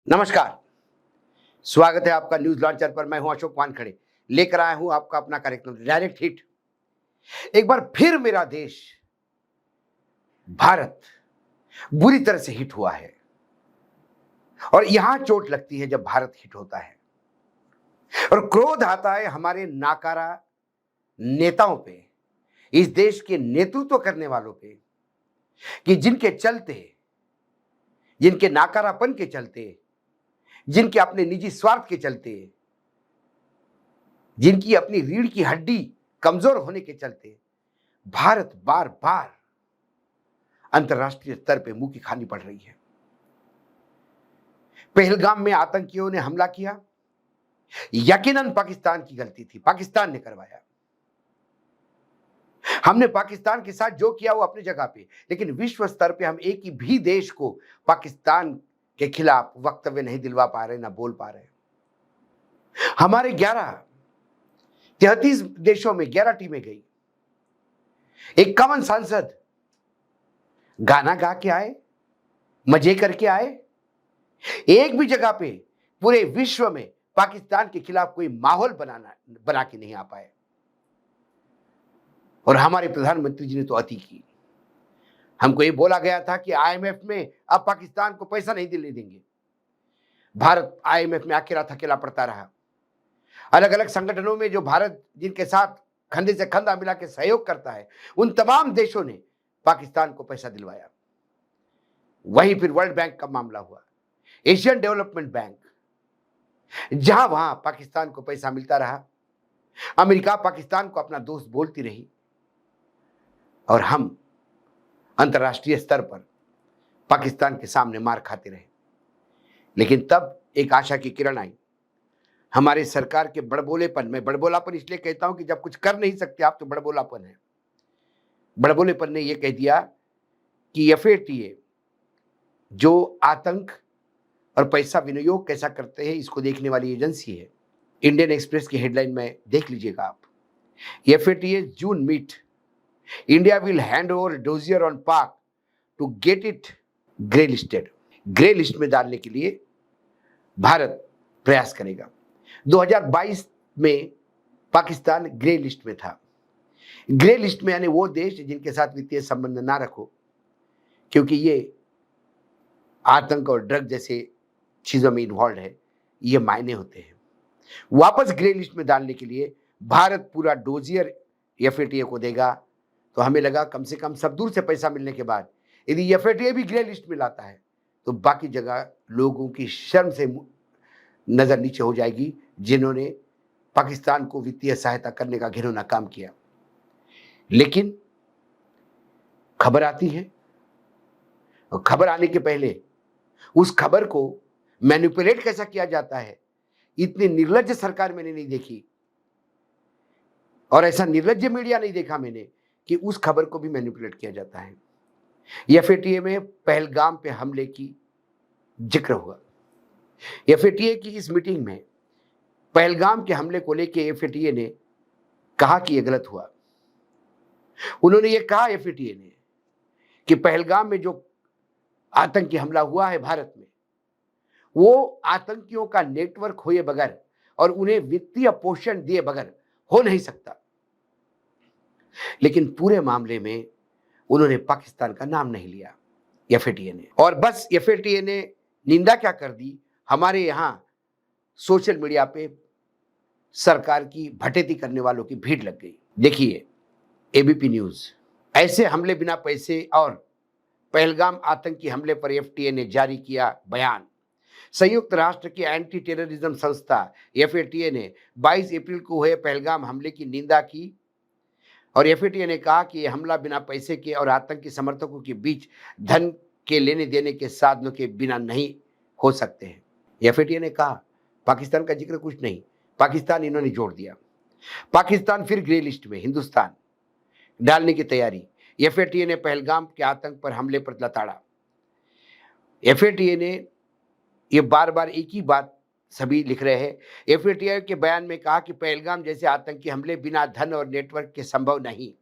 नमस्कार। स्वागत है आपका न्यूज लॉन्चर पर। मैं हूं अशोक वानखड़े, लेकर आया हूं आपका अपना कार्यक्रम डायरेक्ट हिट। एक बार फिर मेरा देश भारत बुरी तरह से हिट हुआ है और यहां चोट लगती है जब भारत हिट होता है और क्रोध आता है हमारे नाकारा नेताओं पे, इस देश के नेतृत्व करने वालों पे, कि जिनके चलते, जिनके नाकारापन के चलते, जिनके अपने निजी स्वार्थ के चलते, जिनकी अपनी रीढ़ की हड्डी कमजोर होने के चलते भारत बार बार अंतर्राष्ट्रीय स्तर पे मुंह की खानी पड़ रही है। पहलगाम में आतंकियों ने हमला किया, यकीनन पाकिस्तान की गलती थी, पाकिस्तान ने करवाया। हमने पाकिस्तान के साथ जो किया वो अपनी जगह पे, लेकिन विश्व स्तर पे हम एक ही भी देश को पाकिस्तान के खिलाफ वक्तव्य नहीं दिलवा पा रहे, ना बोल पा रहे। हमारे 33 देशों में 11 टीमें गई, 51 सांसद गाना गा के आए, मजे करके आए। एक भी जगह पे पूरे विश्व में पाकिस्तान के खिलाफ कोई माहौल बना के नहीं आ पाए। और हमारे प्रधानमंत्री जी ने तो अति की। हमको ये बोला गया था कि आईएमएफ में अब पाकिस्तान को पैसा नहीं दिलने देंगे। भारत आईएमएफ में अकेला पड़ता रहा। अलग अलग संगठनों में जो भारत जिनके साथ कंधे से कंधा मिला के सहयोग करता है, उन तमाम देशों ने पाकिस्तान को पैसा दिलवाया। वहीं फिर वर्ल्ड बैंक का मामला हुआ, एशियन डेवलपमेंट बैंक, जहां वहां पाकिस्तान को पैसा मिलता रहा। अमेरिका पाकिस्तान को अपना दोस्त बोलती रही और हम अंतर्राष्ट्रीय स्तर पर पाकिस्तान के सामने मार खाते रहे। लेकिन तब एक आशा की किरण आई। हमारे सरकार के बड़बोलेपन में, बड़बोलापन इसलिए कहता हूं कि जब कुछ कर नहीं सकते आप तो बड़बोलापन है। बड़बोलेपन ने यह कह दिया कि एफएटीए जो आतंक और पैसा विनियोग कैसा करते हैं इसको देखने वाली एजेंसी है। इंडियन एक्सप्रेस की हेडलाइन में देख लीजिएगा आप, FATA June meet, India will hand over dossier on Pak to get it grey listed. Grey list में डालने के लिए भारत प्रयास करेगा। 2022 में पाकिस्तान ग्रे लिस्ट में था। ग्रे लिस्ट में यानी वो देश जिनके साथ वित्तीय संबंध ना रखो, क्योंकि ये आतंक और ड्रग जैसे चीजों में इन्वॉल्व है, ये मायने होते हैं। वापस ग्रे लिस्ट में डालने के लिए भारत पूरा डोजियर एफएटीए को देगा। तो हमें लगा कम से कम सब दूर से पैसा मिलने के बाद यदि एफएटीए भी ग्रे लिस्ट में लाता है तो बाकी जगह लोगों की शर्म से नजर नीचे हो जाएगी, जिन्होंने पाकिस्तान को वित्तीय सहायता करने का घिनौना काम किया। लेकिन खबर आती है और खबर आने के पहले उस खबर को मैनिपुलेट कैसा किया जाता है, इतनी निर्लज्ज सरकार मैंने नहीं देखी और ऐसा निर्लज्ज मीडिया नहीं देखा मैंने कि उस खबर को भी मैनिपुलेट किया जाता है। एफएटीए में पहलगाम पे हमले की जिक्र हुआ। एफएटीए की इस मीटिंग में पहलगाम के हमले को लेकर एफएटीए ने कहा कि यह गलत हुआ। उन्होंने ये कहा एफएटीए ने कि पहलगाम में जो आतंकी हमला हुआ है भारत में, वो आतंकियों का नेटवर्क हुए बगैर और उन्हें वित्तीय पोषण दिए बगैर हो नहीं सकता। लेकिन पूरे मामले में उन्होंने पाकिस्तान का नाम नहीं लिया एफएटीए ने, और बस एफएटीए ने निंदा क्या कर दी, हमारे यहां सोशल मीडिया पे सरकार की भटेती करने वालों की भीड़ लग गई। देखिए एबीपी न्यूज, ऐसे हमले बिना पैसे और पहलगाम आतंकी हमले पर एफएटीए ने जारी किया बयान। संयुक्त राष्ट्र की एंटी टेररिज्म संस्था एफएटीए ने 22 अप्रैल को हुए पहलगाम हमले की निंदा की और एफएटीए ने कहा कि यह हमला बिना पैसे के और आतंकी समर्थकों के बीच धन के लेने देने के साधनों के बिना नहीं हो सकते हैं। एफएटीए ने कहा पाकिस्तान का जिक्र कुछ नहीं, पाकिस्तान इन्होंने जोड़ दिया। पाकिस्तान फिर ग्रे लिस्ट में हिंदुस्तान डालने की तैयारी। एफएटीए ने पहलगाम के आतंक पर हमले पर लताड़ा। एफएटीए ने ये बार बार एक ही बात सभी लिख रहे हैं। एफएटीए के बयान में कहा कि पहलगाम जैसे आतंकी हमले बिना धन और नेटवर्क के संभव नहीं।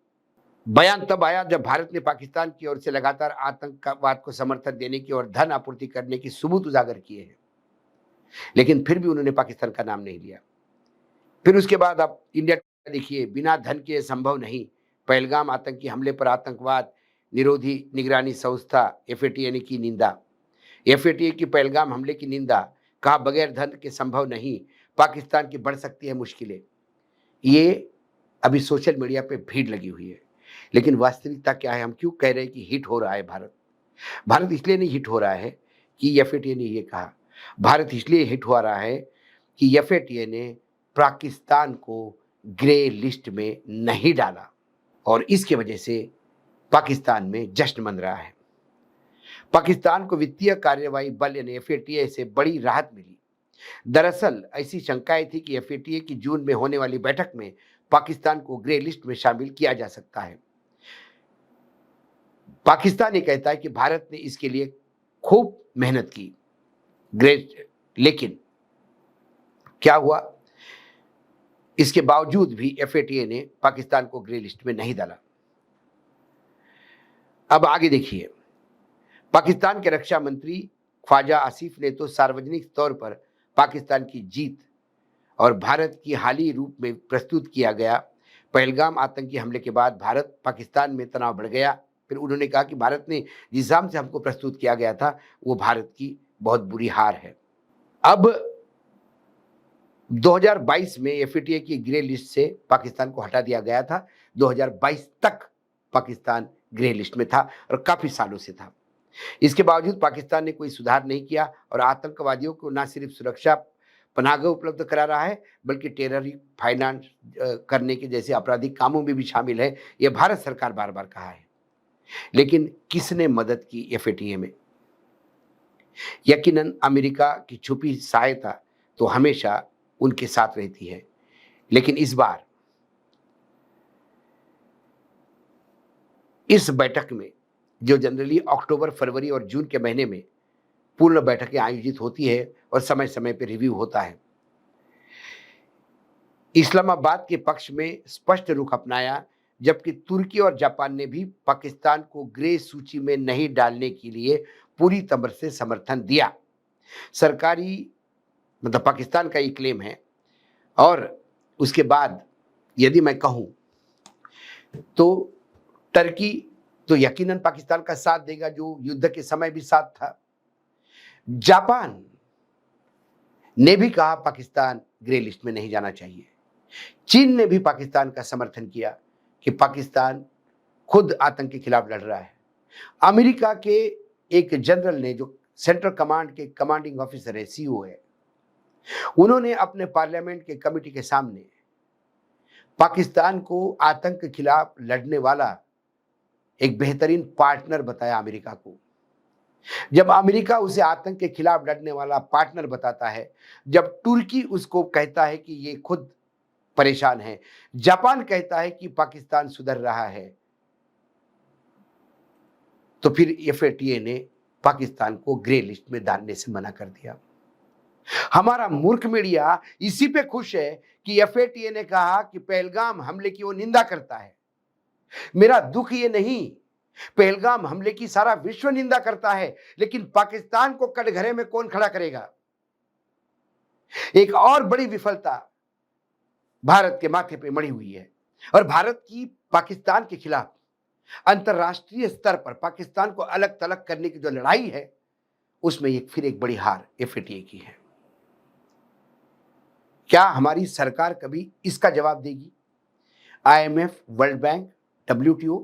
बयान तब आया जब भारत ने पाकिस्तान की ओर से लगातार आतंकवाद को समर्थन देने की और धन आपूर्ति करने की सबूत उजागर किए हैं। लेकिन फिर भी उन्होंने पाकिस्तान का नाम नहीं लिया। फिर उसके बाद आप इंडिया देखिए, बिना धन के संभव नहीं। पहलगाम आतंकी हमले पर आतंकवाद निरोधी निगरानी संस्था एफएटीए ने की निंदा। एफएटीए की पहलगाम हमले की निंदा, कहा बगैर धन के संभव नहीं, पाकिस्तान की बढ़ सकती है मुश्किलें। ये अभी सोशल मीडिया पे भीड़ लगी हुई है, लेकिन वास्तविकता क्या है? हम क्यों कह रहे हैं कि हिट हो रहा है भारत? भारत इसलिए नहीं हिट हो रहा है कि एफएटीए ने ये कहा। भारत इसलिए हिट हो रहा है कि एफएटीए ने पाकिस्तान को ग्रे लिस्ट में नहीं डाला और इसके वजह से पाकिस्तान में जश्न मन रहा है। पाकिस्तान को वित्तीय कार्यवाही बल यानी एफएटीए से बड़ी राहत मिली। दरअसल ऐसी शंकाएं थी कि एफएटीए की जून में होने वाली बैठक में पाकिस्तान को ग्रे लिस्ट में शामिल किया जा सकता है। पाकिस्तान ये कहता है कि भारत ने इसके लिए खूब मेहनत की, ग्रेट, लेकिन क्या हुआ? इसके बावजूद भी एफएटीए ने पाकिस्तान को ग्रे लिस्ट में नहीं डाला। अब आगे देखिए, पाकिस्तान के रक्षा मंत्री ख्वाजा आसिफ ने तो सार्वजनिक तौर पर पाकिस्तान की जीत और भारत की हाली रूप में प्रस्तुत किया गया। पहलगाम आतंकी हमले के बाद भारत पाकिस्तान में तनाव बढ़ गया। फिर उन्होंने कहा कि भारत ने जिस हिसाब से हमको प्रस्तुत किया गया था वो भारत की बहुत बुरी हार है। अब 2022 में एफएटीए की ग्रे लिस्ट से पाकिस्तान को हटा दिया गया था। 2022 तक पाकिस्तान ग्रे लिस्ट में था और काफी सालों से था। इसके बावजूद पाकिस्तान ने कोई सुधार नहीं किया और आतंकवादियों को न सिर्फ सुरक्षा पनाहगाह उपलब्ध करा रहा है, बल्कि टेरर फाइनेंस करने के जैसे आपराधिक कामों में भी शामिल है। यह भारत सरकार बार बार कहा है। लेकिन किसने मदद की एफएटीए में? यकीनन अमेरिका की छुपी सहायता तो हमेशा उनके साथ रहती है, लेकिन इस बार इस बैठक में, जो जनरली अक्टूबर, फरवरी और जून के महीने में पूर्ण बैठकें आयोजित होती है और समय समय पर रिव्यू होता है, इस्लामाबाद के पक्ष में स्पष्ट रुख अपनाया, जबकि तुर्की और जापान ने भी पाकिस्तान को ग्रे सूची में नहीं डालने के लिए पूरी तरह से समर्थन दिया। सरकारी मतलब पाकिस्तान का ये क्लेम है। और उसके बाद यदि मैं कहूं तो टर्की तो यकीनन पाकिस्तान का साथ देगा, जो युद्ध के समय भी साथ था। जापान ने भी कहा पाकिस्तान ग्रे लिस्ट में नहीं जाना चाहिए। चीन ने भी पाकिस्तान का समर्थन किया कि पाकिस्तान खुद आतंक के खिलाफ लड़ रहा है। अमेरिका के एक जनरल ने, जो सेंट्रल कमांड के कमांडिंग ऑफिसर है, सीओ है, उन्होंने अपने पार्लियामेंट के कमेटी के सामने पाकिस्तान को आतंक के खिलाफ लड़ने वाला एक बेहतरीन पार्टनर बताया अमेरिका को। जब अमेरिका उसे आतंक के खिलाफ लड़ने वाला पार्टनर बताता है, जब तुर्की उसको कहता है कि ये खुद परेशान है, जापान कहता है कि पाकिस्तान सुधर रहा है, तो फिर एफएटीए ने पाकिस्तान को ग्रे लिस्ट में डालने से मना कर दिया। हमारा मूर्ख मीडिया इसी पे खुश है कि एफएटीए ने कहा कि पहलगाम हमले की वो निंदा करता है। मेरा दुख ये नहीं, पहलगाम हमले की सारा विश्व निंदा करता है, लेकिन पाकिस्तान को कटघरे में कौन खड़ा करेगा? एक और बड़ी विफलता भारत के माथे पे मड़ी हुई है और भारत की पाकिस्तान के खिलाफ अंतर्राष्ट्रीय स्तर पर पाकिस्तान को अलग थलग करने की जो लड़ाई है, उसमें फिर एक बड़ी हार एफएटीए की है। क्या हमारी सरकार कभी इसका जवाब देगी? IMF, world bank, WTO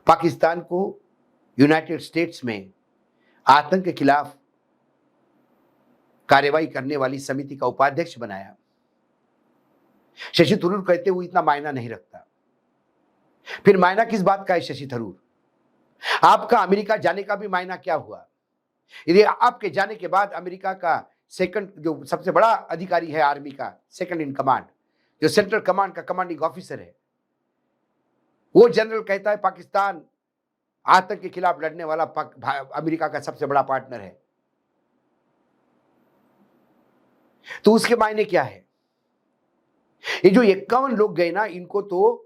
Pakistan को यूनाइटेड स्टेट्स में आतंक के खिलाफ कार्रवाई करने वाली समिति का उपाध्यक्ष बनाया। शशि थरूर कहते हुए इतना मायना नहीं रखता। फिर मायना किस बात का है शशि थरूर? आपका अमेरिका जाने का भी मायना क्या हुआ? यदि आपके जाने के बाद अमेरिका का सेकंड, जो सबसे बड़ा अधिकारी है आर्मी का, सेकंड इन कमांड, जो सेंट्रल कमांड का कमांडिंग ऑफिसर है, वो जनरल कहता है पाकिस्तान आतंक के खिलाफ लड़ने वाला अमेरिका का सबसे बड़ा पार्टनर है, तो उसके मायने क्या है? ये जो 51 लोग गए ना, इनको तो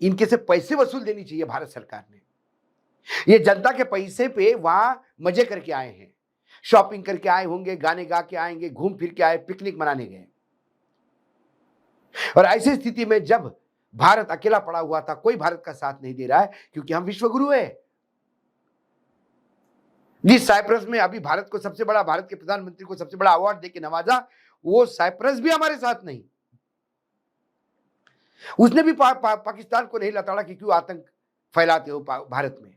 इनके से पैसे वसूल देनी चाहिए भारत सरकार ने। ये जनता के पैसे पे वहां मजे करके आए हैं। शॉपिंग करके आए होंगे, गाने गा के आएंगे, घूम फिर के आए, पिकनिक मनाने गए। और ऐसी स्थिति में जब भारत अकेला पड़ा हुआ था, कोई भारत का साथ नहीं दे रहा है, क्योंकि हम विश्वगुरु है। जिस साइप्रस में अभी भारत को सबसे बड़ा, भारत के प्रधानमंत्री को सबसे बड़ा अवार्ड देके नवाजा, वो साइप्रस भी हमारे साथ नहीं। उसने भी पाकिस्तान को नहीं लताड़ा कि क्यों आतंक फैलाते हो भारत में।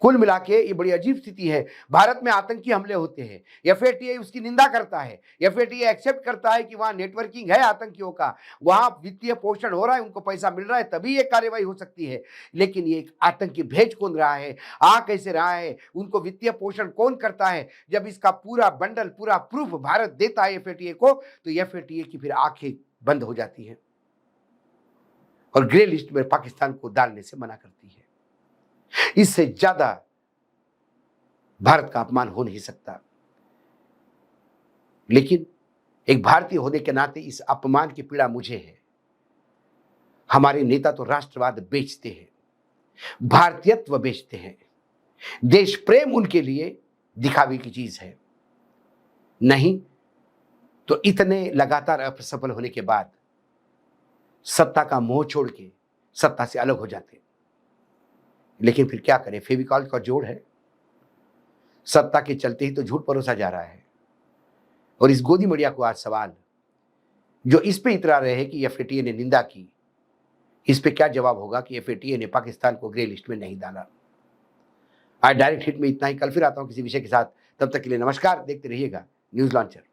कुल मिला के ये बड़ी अजीब स्थिति है। भारत में आतंकी हमले होते हैं, एफएटीआई उसकी निंदा करता है, एफएटीआई एक्सेप्ट करता है कि वहां नेटवर्किंग है आतंकियों का, वहां वित्तीय पोषण हो रहा है, उनको पैसा मिल रहा है, तभी ये कार्रवाई हो सकती है। लेकिन ये आतंकी भेज कौन रहा है, आ कैसे रहा है, उनको वित्तीय पोषण कौन करता है, जब इसका पूरा बंडल, पूरा प्रूफ भारत देता है एफएटीआई को, तो एफएटीआई की फिर आंखें बंद हो जाती है और ग्रे लिस्ट में पाकिस्तान को डालने से मना करती है। इससे ज्यादा भारत का अपमान हो नहीं सकता। लेकिन एक भारतीय होने के नाते इस अपमान की पीड़ा मुझे है। हमारे नेता तो राष्ट्रवाद बेचते हैं, भारतीयत्व बेचते हैं, देश प्रेम उनके लिए दिखावे की चीज है। नहीं तो इतने लगातार असफल होने के बाद सत्ता का मोह छोड़ के सत्ता से अलग हो जाते। लेकिन फिर क्या करें, फेविकॉल का जोड़ है, सत्ता के चलते ही तो झूठ परोसा जा रहा है। और इस गोदी मीडिया को आज सवाल जो इस पे इतरा रहे हैं कि एफएटीए ने निंदा की, इस पे क्या जवाब होगा कि एफएटीए ने पाकिस्तान को ग्रे लिस्ट में नहीं डाला। आज डायरेक्ट हिट में इतना ही। कल फिर आता हूं किसी विषय के साथ। तब तक के लिए नमस्कार। देखते रहिएगा न्यूज लॉन्चर।